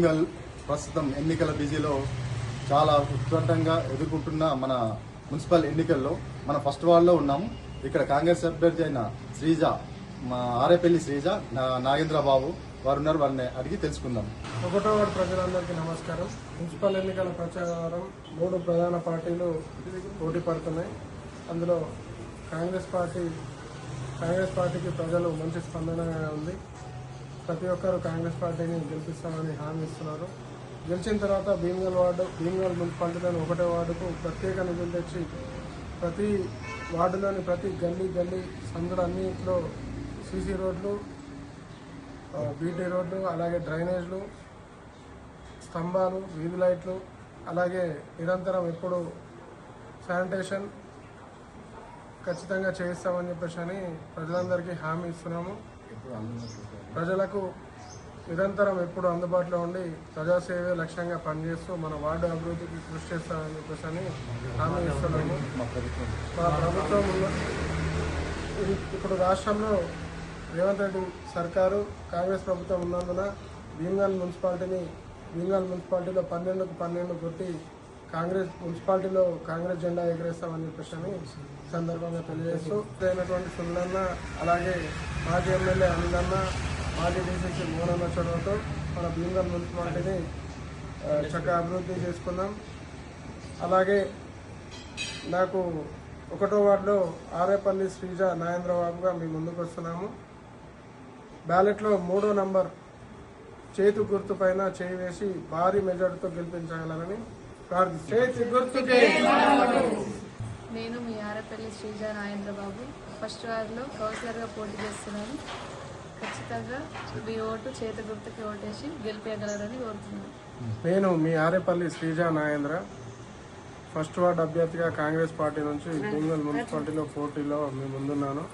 భీమ్గల్ ప్రస్తుతం ఎన్నికల బిజీలో చాలా ఉత్కంఠంగా ఎదుర్కొంటున్న మన మున్సిపల్ ఎన్నికల్లో మన ఫస్ట్ వార్డులో ఉన్నాము. ఇక్కడ కాంగ్రెస్ అభ్యర్థి అయిన శ్రీజ, మా ఆరేపల్లి శ్రీజ నాగేంద్ర బాబు వారు ఉన్నారు. వారిని అడిగి తెలుసుకుందాం. 1వ వార్డు ప్రజలందరికీ నమస్కారం. మున్సిపల్ ఎన్నికల ప్రచారం 3 ప్రధాన పార్టీలు పోటీ పడుతున్నాయి. అందులో కాంగ్రెస్ పార్టీకి ప్రజలు మంచి స్పందనగా ఉంది. ప్రతి ఒక్కరు కాంగ్రెస్ పార్టీని గెలిపిస్తామని హామీ ఇస్తున్నారు. గెలిచిన తర్వాత భీమ్గల్ మున్సిపాలిటీలోని 1వ వార్డుకు ప్రత్యేక నిధులు తెచ్చి ప్రతి వార్డులోని ప్రతి గల్లీ సందులు అన్నింటిలో సీసీ రోడ్లు, బీటీ రోడ్లు, అలాగే డ్రైనేజ్లు, స్తంభాలు, వీధి లైట్లు, అలాగే నిరంతరం ఎప్పుడు శానిటేషన్ ఖచ్చితంగా చేయిస్తామని చెప్పేసి ప్రజలందరికీ హామీ ఇస్తున్నాము. ప్రజలకు నిరంతరం ఎప్పుడు అందుబాటులో ఉండి ప్రజాసేవే లక్ష్యంగా పనిచేస్తూ మన వార్డు అభివృద్ధికి కృషి చేస్తామని చెప్పేసి హామీ ఇస్తున్నాము. మా ప్రభుత్వం ఇప్పుడు రాష్ట్రంలో రేవంత్ రెడ్డి సర్కారు కాంగ్రెస్ ప్రభుత్వం ఉన్నందున భీమ్గల్ మున్సిపాలిటీలో 12కు 12 కొట్టి మున్సిపాలిటీలో కాంగ్రెస్ జెండా ఎగరేస్తామని చెప్పేసి సందర్భంగా తెలియజేస్తూ అయినటువంటి సుల్లన్న, అలాగే మాజీ ఎమ్మెల్యే అనిలన్న, మాజీ డీసీసీ మోనన్న చొరవతో మన భీమ్గల్ మున్సిపాలిటీని చక్కగా అభివృద్ధి చేసుకుందాం. అలాగే నాకు 1వ వార్డులో ఆరేపల్లి శ్రీజ నాగేంద్రబాబుగా మీ ముందుకు వస్తున్నాము. బ్యాలెట్లో 3వ నంబర్ చేతు గుర్తు పైన చేయి వేసి భారీ మెజార్టీతో గెలిపించగలరని నేను మీ ఆరేపల్లి శ్రీజ నాగేంద్రబాబు ఫస్ట్ వార్డులో కౌన్సిలర్గా పోటీ చేస్తున్నాను. ఖచ్చితంగా మీ ఓటు చేతి గుర్తుకి ఓటేసి గెలిపించగలరని కోరుతున్నాను. నేను మీ ఆరేపల్లి శ్రీజ నాగేంద్ర ఫస్ట్ వార్డు అభ్యర్థిగా కాంగ్రెస్ పార్టీ నుంచి భీమ్గల్ మున్సిపాలిటీలో పోటీలో మీ ముందున్నాను.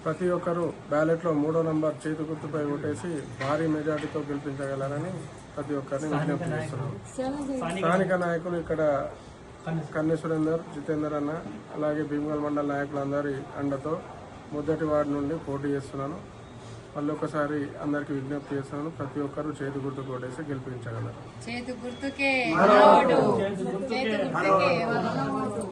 ప్రతి ఒక్కరూ బ్యాలెట్లో 3వ నంబర్ చేతి గుర్తుపై ఓటేసి భారీ మెజార్టీతో గెలిపించగలరని ప్రతి ఒక్కరిని విజ్ఞప్తి చేస్తున్నాను. స్థానిక నాయకులు ఇక్కడ కన్నె సురేందర్, జితేందర్ అన్న, అలాగే భీమ్గల్ మండల నాయకులందరి అండతో మొదటి వార్డు నుండి పోటీ చేస్తున్నాను. మళ్ళీ ఒకసారి అందరికీ విజ్ఞప్తి చేస్తున్నాను. ప్రతి ఒక్కరూ చేతి గుర్తుకు ఓటేసి గెలిపించగలరు.